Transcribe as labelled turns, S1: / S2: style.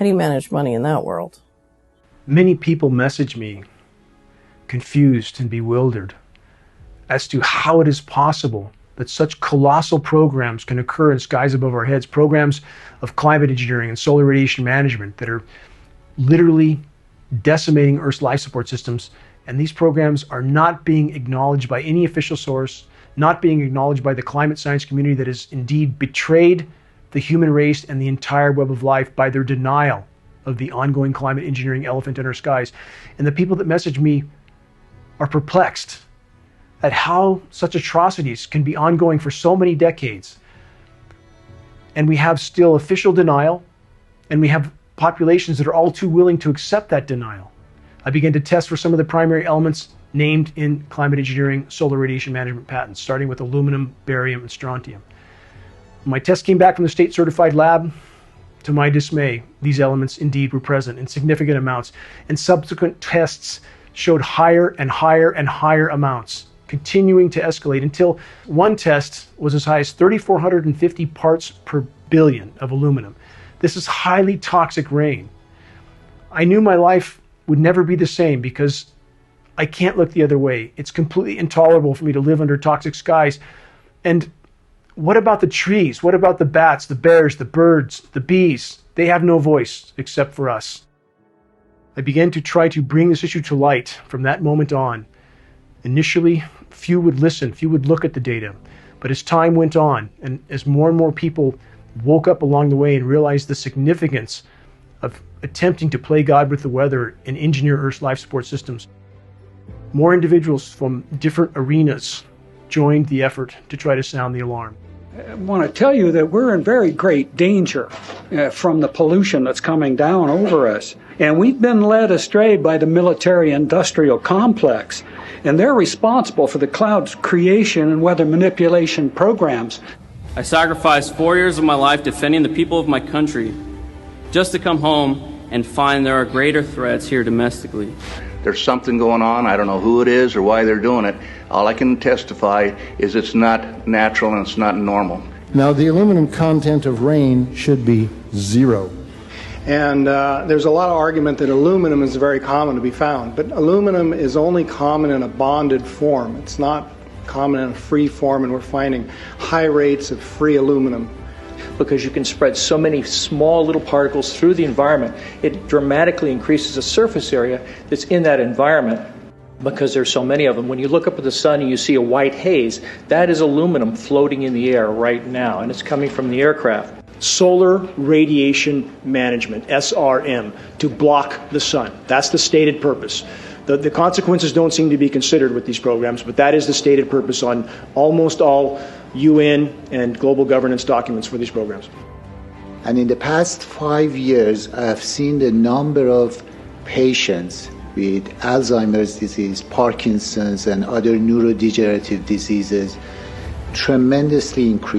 S1: How do you manage money in that world?
S2: Many people message me confused and bewildered as to how it is possible that such colossal programs can occur in skies above our heads, programs of climate engineering and solar radiation management that are literally decimating Earth's life support systems. And these programs are not being acknowledged by any official source, not being acknowledged by the climate science community that has indeed betrayed the human race and the entire web of life by their denial of the ongoing climate engineering elephant in our skies. And the people that message me are perplexed at how such atrocities can be ongoing for so many decades. And we have still official denial, and we have populations that are all too willing to accept that denial. I began to test for some of the primary elements named in climate engineering solar radiation management patents, starting with aluminum, barium, and strontium. My test came back from the state certified lab. To my dismay, these elements indeed were present in significant amounts, and subsequent tests showed higher and higher and higher amounts, continuing to escalate until one test was as high as 3,450 parts per billion of aluminum. This is highly toxic rain. I knew my life would never be the same because I can't look the other way. It's completely intolerable for me to live under toxic skies. And what about the trees? What about the bats, the bears, the birds, the bees? They have no voice except for us. I began to try to bring this issue to light from that moment on. Initially, few would listen, few would look at the data. But as time went on, and as more and more people woke up along the way and realized the significance of attempting to play God with the weather and engineer Earth's life support systems, more individuals from different arenas joined the effort to try to sound the alarm.
S3: I want to tell you that we're in very great danger from the pollution that's coming down over us. And we've been led astray by the military-industrial complex. And they're responsible for the cloud's creation and weather manipulation programs.
S4: I sacrificed 4 years of my life defending the people of my country just to come home and find there are greater threats here domestically.
S5: There's something going on. I don't know who it is or why they're doing it. All I can testify is it's not natural and it's not normal.
S6: Now, the aluminum content of rain should be 0.
S7: And there's a lot of argument that aluminum is very common to be found, but aluminum is only common in a bonded form. It's not common in a free form, and we're finding high rates of free aluminum.
S8: Because you can spread so many small little particles through the environment, it dramatically increases the surface area that's in that environment because there's so many of them. When you look up at the sun and you see a white haze, that is aluminum floating in the air right now, and it's coming from the aircraft.
S9: Solar radiation management, SRM, to block the sun. That's the stated purpose. The consequences don't seem to be considered with these programs, but that is the stated purpose on almost all UN and global governance documents for these programs.
S10: And in the past 5 years, I have seen the number of patients with Alzheimer's disease, Parkinson's, and other neurodegenerative diseases tremendously increase.